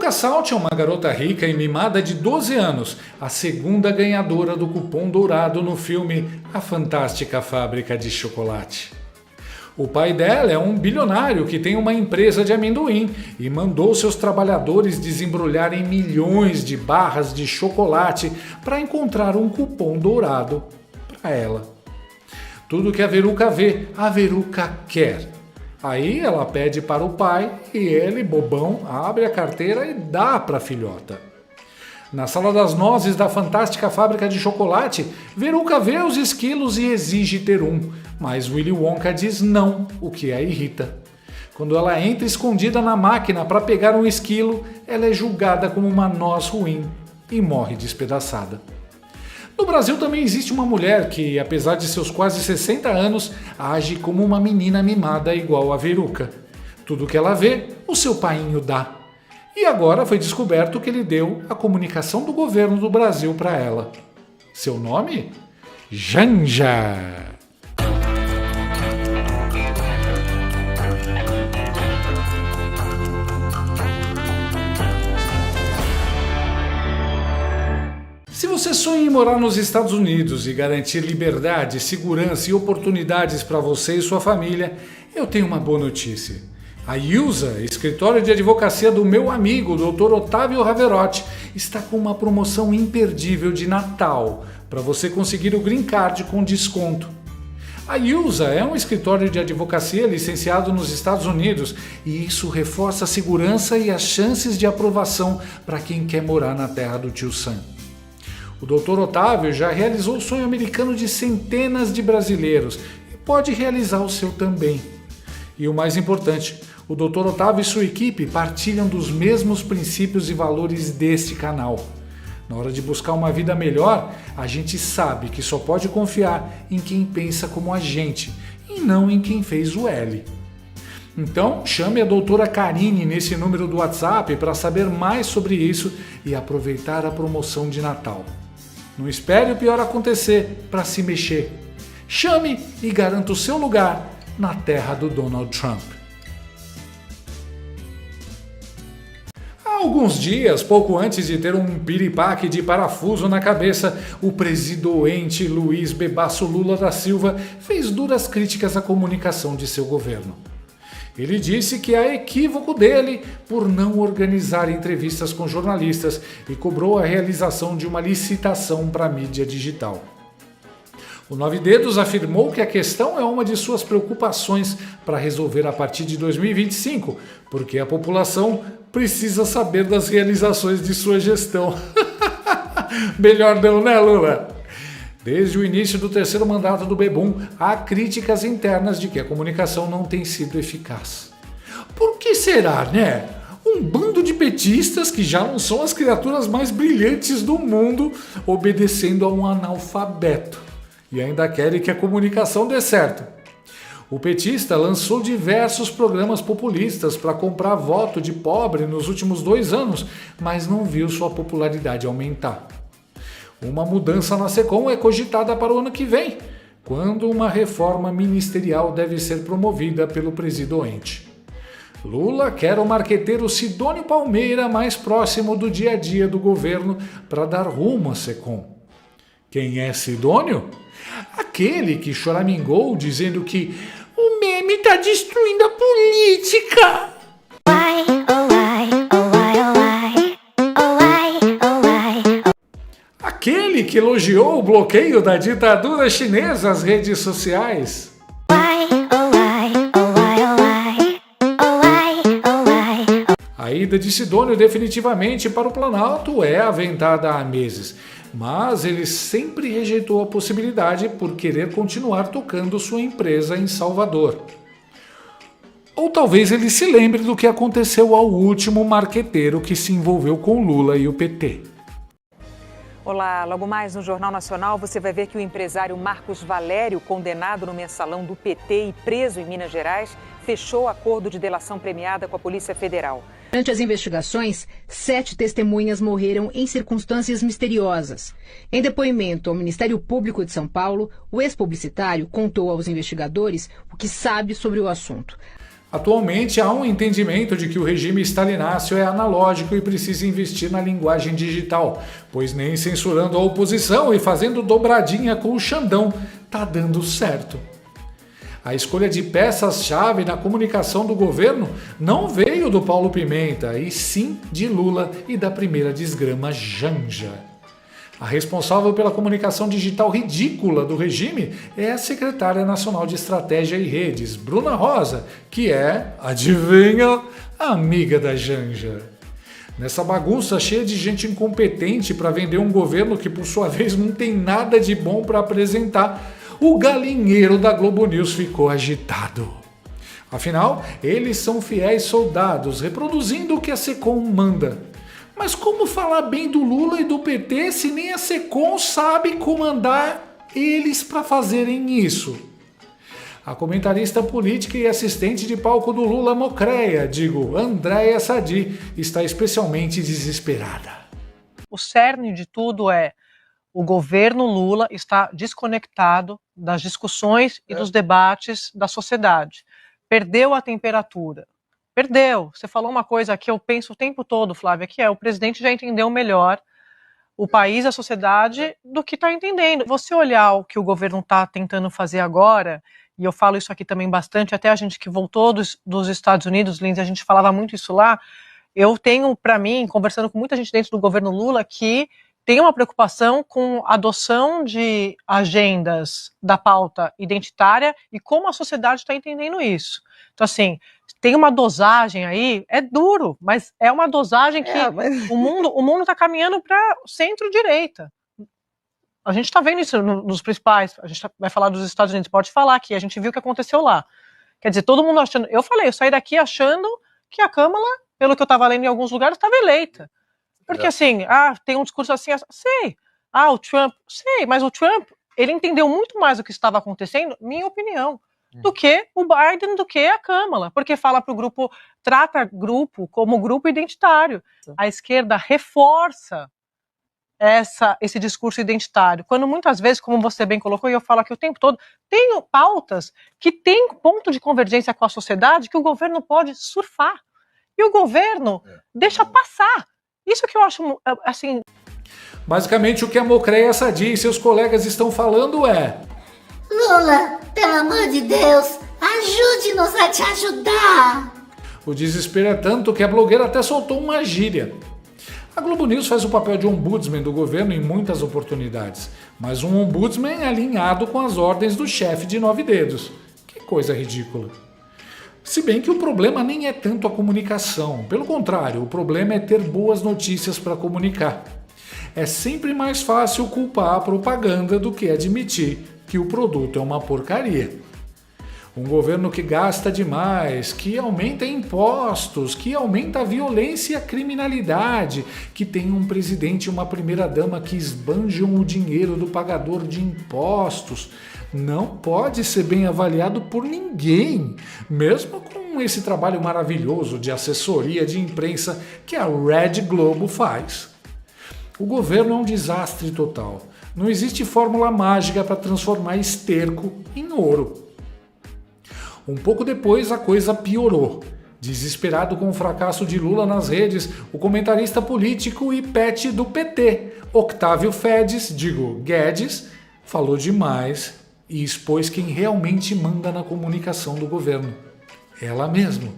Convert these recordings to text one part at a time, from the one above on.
Veruca Salt é uma garota rica e mimada de 12 anos, a segunda ganhadora do cupom dourado no filme A Fantástica Fábrica de Chocolate. O pai dela é um bilionário que tem uma empresa de amendoim e mandou seus trabalhadores desembrulharem milhões de barras de chocolate para encontrar um cupom dourado para ela. Tudo que a Veruca vê, a Veruca quer. Aí ela pede para o pai e ele, bobão, abre a carteira e dá para a filhota. Na sala das nozes da Fantástica Fábrica de Chocolate, Veruca vê os esquilos e exige ter um, mas Willy Wonka diz não, o que a irrita. Quando ela entra escondida na máquina para pegar um esquilo, ela é julgada como uma noz ruim e morre despedaçada. No Brasil também existe uma mulher que, apesar de seus quase 60 anos, age como uma menina mimada igual a Veruca. Tudo que ela vê, o seu painho dá. E agora foi descoberto que ele deu a comunicação do governo do Brasil para ela. Seu nome? Janja! Se você sonha em morar nos Estados Unidos e garantir liberdade, segurança e oportunidades para você e sua família, eu tenho uma boa notícia. A IUSA, escritório de advocacia do meu amigo, Dr. Otávio Raverotti, está com uma promoção imperdível de Natal para você conseguir o Green Card com desconto. A IUSA é um escritório de advocacia licenciado nos Estados Unidos e isso reforça a segurança e as chances de aprovação para quem quer morar na terra do tio Sam. O Dr. Otávio já realizou o sonho americano de centenas de brasileiros e pode realizar o seu também. E o mais importante, o Dr. Otávio e sua equipe partilham dos mesmos princípios e valores deste canal. Na hora de buscar uma vida melhor, a gente sabe que só pode confiar em quem pensa como a gente e não em quem fez o L. Então, chame a doutora Karine nesse número do WhatsApp para saber mais sobre isso e aproveitar a promoção de Natal. Não espere o pior acontecer para se mexer. Chame e garanta o seu lugar na terra do Donald Trump. Há alguns dias, pouco antes de ter um piripaque de parafuso na cabeça, o presidente Luiz Bebasso Lula da Silva fez duras críticas à comunicação de seu governo. Ele disse que há equívoco dele por não organizar entrevistas com jornalistas e cobrou a realização de uma licitação para a mídia digital. O Nove Dedos afirmou que a questão é uma de suas preocupações para resolver a partir de 2025, porque a população precisa saber das realizações de sua gestão. Melhor não, né, Lula? Desde o início do terceiro mandato do Bebum, há críticas internas de que a comunicação não tem sido eficaz. Por que será, né? Um bando de petistas que já não são as criaturas mais brilhantes do mundo, obedecendo a um analfabeto. E ainda querem que a comunicação dê certo. O petista lançou diversos programas populistas para comprar voto de pobre nos últimos 2 anos, mas não viu sua popularidade aumentar. Uma mudança na SECOM é cogitada para o ano que vem, quando uma reforma ministerial deve ser promovida pelo presidente. Lula quer o marqueteiro Sidônio Palmeira mais próximo do dia a dia do governo para dar rumo à SECOM. Quem é Sidônio? Aquele que choramingou dizendo que o meme está destruindo a política. Aquele que elogiou o bloqueio da ditadura chinesa às redes sociais. A ida de Sidônio definitivamente para o Planalto é aventada há meses, mas ele sempre rejeitou a possibilidade por querer continuar tocando sua empresa em Salvador. Ou talvez ele se lembre do que aconteceu ao último marqueteiro que se envolveu com Lula e o PT. Olá, logo mais no Jornal Nacional você vai ver que o empresário Marcos Valério, condenado no mensalão do PT e preso em Minas Gerais, fechou acordo de delação premiada com a Polícia Federal. Durante as investigações, 7 testemunhas morreram em circunstâncias misteriosas. Em depoimento ao Ministério Público de São Paulo, o ex-publicitário contou aos investigadores o que sabe sobre o assunto. Atualmente há um entendimento de que o regime stalináceo é analógico e precisa investir na linguagem digital, pois nem censurando a oposição e fazendo dobradinha com o Xandão tá dando certo. A escolha de peças-chave na comunicação do governo não veio do Paulo Pimenta, e sim de Lula e da primeira desgrama Janja. A responsável pela comunicação digital ridícula do regime é a secretária nacional de Estratégia e Redes, Bruna Rosa, que é, adivinha, amiga da Janja. Nessa bagunça cheia de gente incompetente para vender um governo que, por sua vez, não tem nada de bom para apresentar, o galinheiro da Globo News ficou agitado. Afinal, eles são fiéis soldados, reproduzindo o que a Secom manda. Mas como falar bem do Lula e do PT se nem a Secom sabe comandar eles para fazerem isso? A comentarista política e assistente de palco do Lula Mocreia, Andréia Sadi, está especialmente desesperada. O cerne de tudo é o governo Lula está desconectado das discussões e dos debates da sociedade. Perdeu a temperatura. Perdeu. Você falou uma coisa que eu penso o tempo todo, Flávia, que é o presidente já entendeu melhor o país, a sociedade, do que está entendendo. Você olhar o que o governo está tentando fazer agora, e eu falo isso aqui também bastante, até a gente que voltou dos Estados Unidos, Lindsay, a gente falava muito isso lá, eu tenho para mim, conversando com muita gente dentro do governo Lula, que tem uma preocupação com a adoção de agendas da pauta identitária e como a sociedade está entendendo isso. Então, assim, tem uma dosagem aí, é duro, mas é uma dosagem que o mundo está caminhando para centro-direita. A gente está vendo isso nos principais, a gente vai falar dos Estados Unidos, pode falar aqui, a gente viu o que aconteceu lá. Quer dizer, todo mundo achando... Eu saí daqui achando que a Câmara, pelo que eu estava lendo em alguns lugares, estava eleita. Porque assim, tem um discurso assim, sei, o Trump, sei, mas o Trump, ele entendeu muito mais o que estava acontecendo, minha opinião, do que o Biden, do que a Câmara, porque fala para o grupo, trata grupo como grupo identitário. A esquerda reforça esse discurso identitário, quando muitas vezes, como você bem colocou, e eu falo aqui o tempo todo, tem pautas que têm ponto de convergência com a sociedade que o governo pode surfar, e o governo deixa passar. Isso que eu acho, assim... Basicamente, o que a Mocreia Sadi e seus colegas estão falando é... Lula, pelo amor de Deus, ajude-nos a te ajudar. O desespero é tanto que a blogueira até soltou uma gíria. A Globo News faz o papel de ombudsman do governo em muitas oportunidades, mas um ombudsman alinhado com as ordens do chefe de 9 dedos. Que coisa ridícula. Se bem que o problema nem é tanto a comunicação, pelo contrário, o problema é ter boas notícias para comunicar. É sempre mais fácil culpar a propaganda do que admitir que o produto é uma porcaria. Um governo que gasta demais, que aumenta impostos, que aumenta a violência e a criminalidade, que tem um presidente e uma primeira-dama que esbanjam o dinheiro do pagador de impostos, não pode ser bem avaliado por ninguém, mesmo com esse trabalho maravilhoso de assessoria de imprensa que a Red Globo faz. O governo é um desastre total. Não existe fórmula mágica para transformar esterco em ouro. Um pouco depois a coisa piorou. Desesperado com o fracasso de Lula nas redes, o comentarista político e pet do PT, Octávio Guedes, falou demais e expôs quem realmente manda na comunicação do governo. Ela mesma,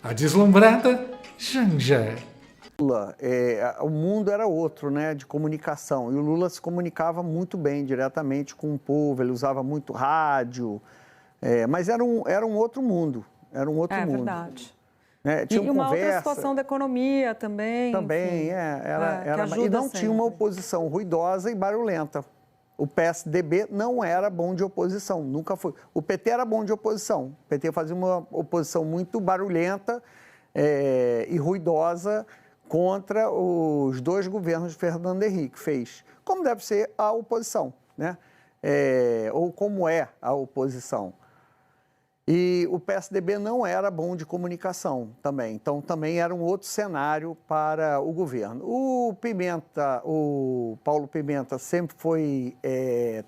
a deslumbrada Janja. Lula, o mundo era outro, né, de comunicação, e o Lula se comunicava muito bem diretamente com o povo, ele usava muito rádio, mas era um outro mundo, mundo. É verdade. Tinha e uma conversa, outra situação da economia também. Também, e não tinha uma oposição ruidosa e barulhenta. O PSDB não era bom de oposição, nunca foi. O PT era bom de oposição, o PT fazia uma oposição muito barulhenta e ruidosa contra os 2 governos de Fernando Henrique, fez, como deve ser a oposição, né? Ou como é a oposição. E o PSDB não era bom de comunicação também, então também era um outro cenário para o governo. O Paulo Pimenta sempre foi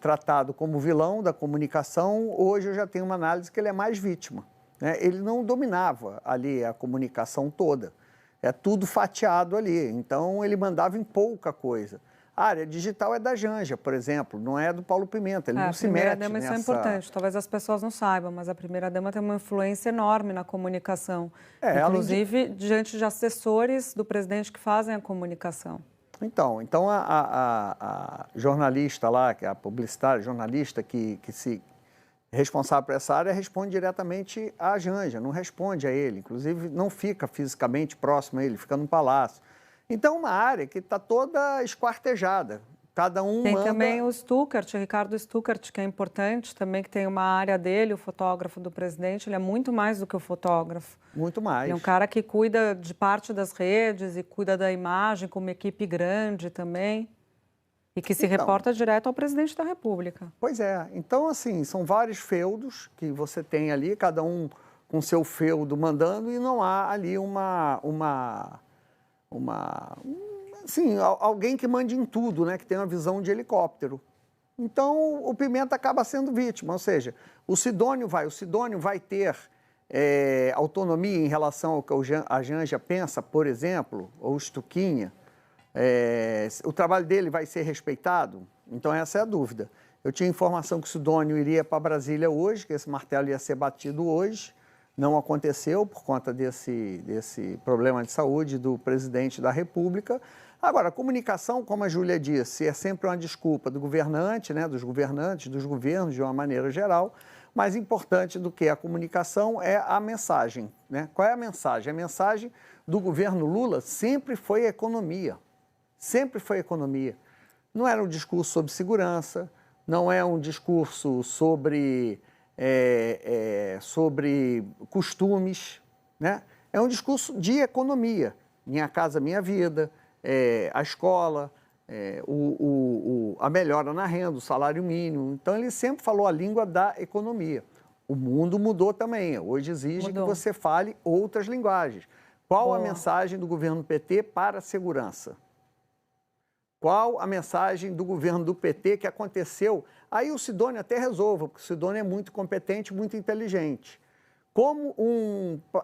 tratado como vilão da comunicação, hoje eu já tenho uma análise que ele é mais vítima. né? Ele não dominava ali a comunicação toda. É tudo fatiado ali, então ele mandava em pouca coisa. A área digital é da Janja, por exemplo, não é do Paulo Pimenta, ele não se mete nessa... A primeira-dama, isso é importante, talvez as pessoas não saibam, mas a primeira-dama tem uma influência enorme na comunicação, inclusive diante de assessores do presidente que fazem a comunicação. Então a jornalista lá, que é a publicitária, jornalista que se responsável por essa área, responde diretamente à Janja, não responde a ele, inclusive não fica fisicamente próximo a ele, fica no palácio. Então, uma área que está toda esquartejada, cada um tem manda... também o Stuckert, o Ricardo Stuckert, que é importante também, que tem uma área dele, o fotógrafo do presidente, ele é muito mais do que o fotógrafo. Muito mais. Ele é um cara que cuida de parte das redes e cuida da imagem, com uma equipe grande também. E que se reporta direto ao presidente da República. Pois é. Então, assim, são vários feudos que você tem ali, cada um com seu feudo mandando, e não há ali alguém que mande em tudo, né? Que tem uma visão de helicóptero. Então, o Pimenta acaba sendo vítima. Ou seja, o Sidônio vai ter autonomia em relação ao que a Janja pensa, por exemplo, ou o Stuquinha. O trabalho dele vai ser respeitado? Então essa é a dúvida. Eu tinha informação que o Sidônio iria para Brasília hoje, que esse martelo ia ser batido hoje, não aconteceu por conta desse problema de saúde do presidente da República. Agora, a comunicação, como a Júlia disse, é sempre uma desculpa do governante, né, dos governantes, dos governos de uma maneira geral. Mais importante do que a comunicação é a mensagem, né? Qual é a mensagem? A mensagem do governo Lula sempre foi a economia. Sempre foi economia. Não era um discurso sobre segurança, não é um discurso sobre costumes, né? É um discurso de economia. Minha Casa Minha Vida, a escola, a melhora na renda, o salário mínimo. Então, ele sempre falou a língua da economia. O mundo mudou também. Hoje exige que você fale outras linguagens. Qual a mensagem do governo PT para a segurança? Qual a mensagem do governo do PT que aconteceu? Aí o Sidônio até resolve, porque o Sidônio é muito competente, muito inteligente. Como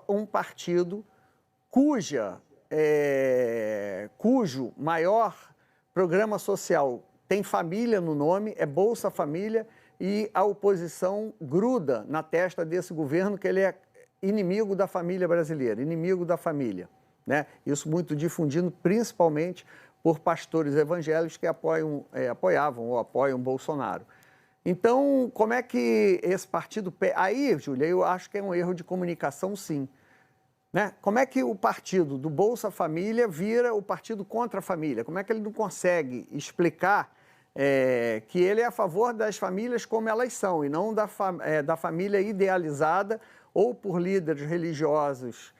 um partido cujo maior programa social tem família no nome, é Bolsa Família, e a oposição gruda na testa desse governo que ele é inimigo da família brasileira, inimigo da família, né? Isso muito difundido principalmente por pastores evangélicos que apoiavam ou apoiam Bolsonaro. Então, como é que esse partido... Aí, Júlia, eu acho que é um erro de comunicação, sim. Né? Como é que o partido do Bolsa Família vira o partido contra a família? Como é que ele não consegue explicar que ele é a favor das famílias como elas são e não da família idealizada ou por líderes religiosos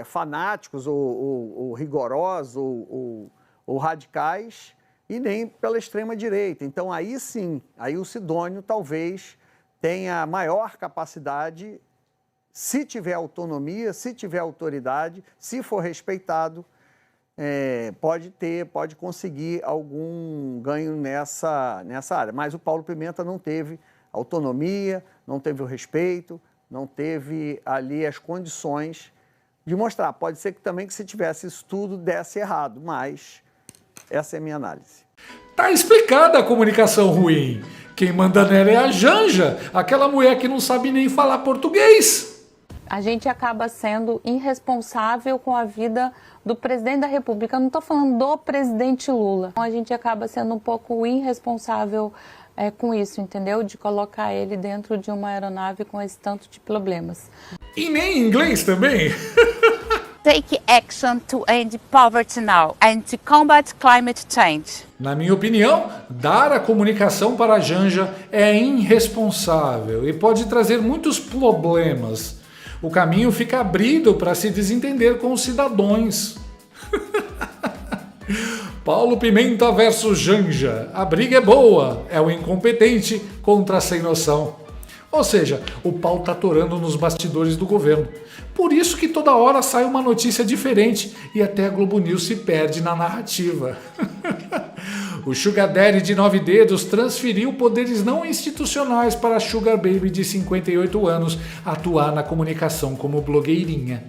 fanáticos ou rigorosos ou radicais e nem pela extrema-direita. Então, aí sim, aí o Sidônio talvez tenha maior capacidade, se tiver autonomia, se tiver autoridade, se for respeitado, pode conseguir algum ganho nessa área. Mas o Paulo Pimenta não teve autonomia, não teve o respeito, não teve ali as condições de mostrar. Pode ser que também que se tivesse isso tudo desse errado, mas essa é a minha análise. Tá explicada a comunicação ruim. Quem manda nela é a Janja, aquela mulher que não sabe nem falar português. A gente acaba sendo irresponsável com a vida do presidente da República. Eu não estou falando do presidente Lula. A gente acaba sendo um pouco irresponsável com isso, entendeu? De colocar ele dentro de uma aeronave com esse tanto de problemas. E nem em inglês também? Take action to end poverty now and to combat climate change. Na minha opinião, dar a comunicação para a Janja é irresponsável e pode trazer muitos problemas. O caminho fica abrido para se desentender com os cidadãos. Paulo Pimenta versus Janja. A briga é boa, é o incompetente contra a sem noção. Ou seja, o pau tá atorando nos bastidores do governo. Por isso que toda hora sai uma notícia diferente e até a Globo News se perde na narrativa. O Sugar Daddy de 9 dedos transferiu poderes não institucionais para a Sugar Baby de 58 anos atuar na comunicação como blogueirinha.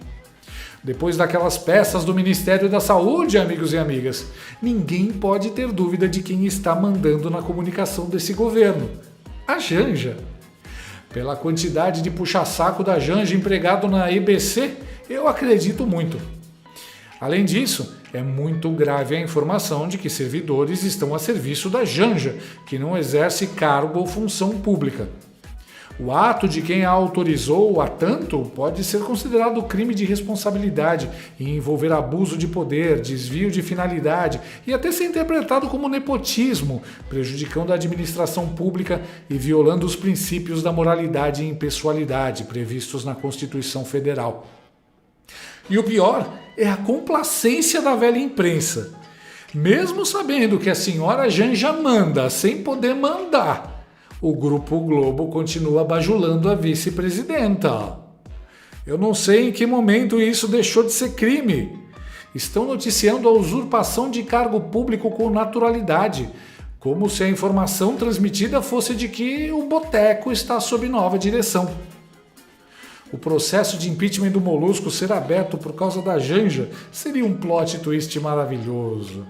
Depois daquelas peças do Ministério da Saúde, amigos e amigas, ninguém pode ter dúvida de quem está mandando na comunicação desse governo. A Janja. Pela quantidade de puxa-saco da Janja empregado na EBC, eu acredito muito. Além disso, é muito grave a informação de que servidores estão a serviço da Janja, que não exerce cargo ou função pública. O ato de quem a autorizou a tanto pode ser considerado crime de responsabilidade e envolver abuso de poder, desvio de finalidade e até ser interpretado como nepotismo, prejudicando a administração pública e violando os princípios da moralidade e impessoalidade previstos na Constituição Federal. E o pior é a complacência da velha imprensa. Mesmo sabendo que a senhora Janja manda sem poder mandar, o Grupo Globo continua bajulando a vice-presidenta. Eu não sei em que momento isso deixou de ser crime. Estão noticiando a usurpação de cargo público com naturalidade, como se a informação transmitida fosse de que o boteco está sob nova direção. O processo de impeachment do Molusco ser aberto por causa da Janja seria um plot twist maravilhoso.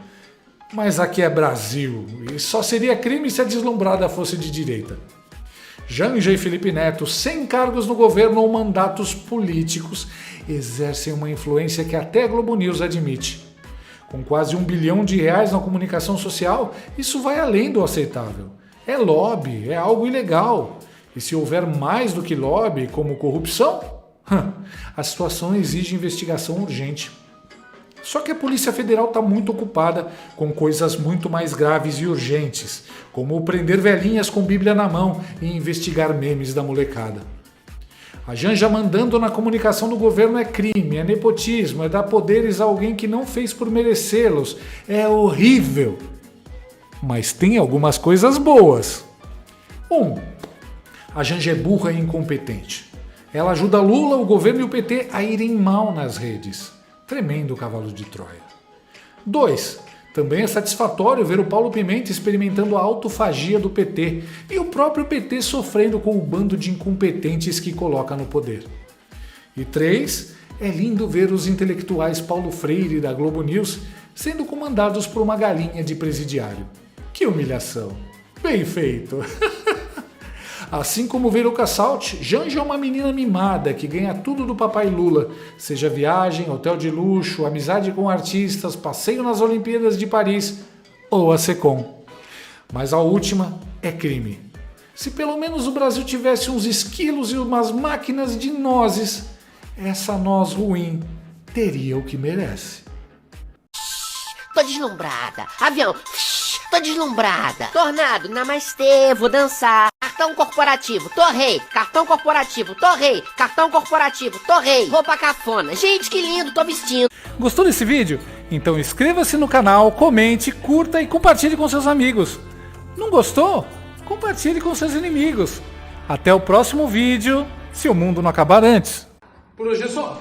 Mas aqui é Brasil, e só seria crime se a deslumbrada fosse de direita. Janja e Felipe Neto, sem cargos no governo ou mandatos políticos, exercem uma influência que até a Globo News admite. Com quase R$1 bilhão na comunicação social, isso vai além do aceitável. É lobby, é algo ilegal. E se houver mais do que lobby, como corrupção, a situação exige investigação urgente. Só que a Polícia Federal está muito ocupada com coisas muito mais graves e urgentes, como prender velhinhas com Bíblia na mão e investigar memes da molecada. A Janja mandando na comunicação do governo é crime, é nepotismo, é dar poderes a alguém que não fez por merecê-los. É horrível. Mas tem algumas coisas boas. 1. A Janja é burra e incompetente. Ela ajuda Lula, o governo e o PT a irem mal nas redes. Tremendo cavalo de Troia. 2. Também é satisfatório ver o Paulo Pimenta experimentando a autofagia do PT e o próprio PT sofrendo com o bando de incompetentes que coloca no poder. E 3. É lindo ver os intelectuais Paulo Freire da Globo News sendo comandados por uma galinha de presidiário. Que humilhação! Bem feito! Assim como Veruca Salt, Janja é uma menina mimada que ganha tudo do papai Lula, seja viagem, hotel de luxo, amizade com artistas, passeio nas Olimpíadas de Paris ou a Secom. Mas a última é crime. Se pelo menos o Brasil tivesse uns esquilos e umas máquinas de nozes, essa noz ruim teria o que merece. Tô deslumbrada. Avião. Tô deslumbrada. Tornado, namastê, vou dançar. Cartão corporativo, tô rei. Cartão corporativo, tô rei. Cartão corporativo, tô rei. Roupa cafona. Gente, que lindo, tô vestindo. Gostou desse vídeo? Então inscreva-se no canal, comente, curta e compartilhe com seus amigos. Não gostou? Compartilhe com seus inimigos. Até o próximo vídeo, se o mundo não acabar antes. Por hoje é só.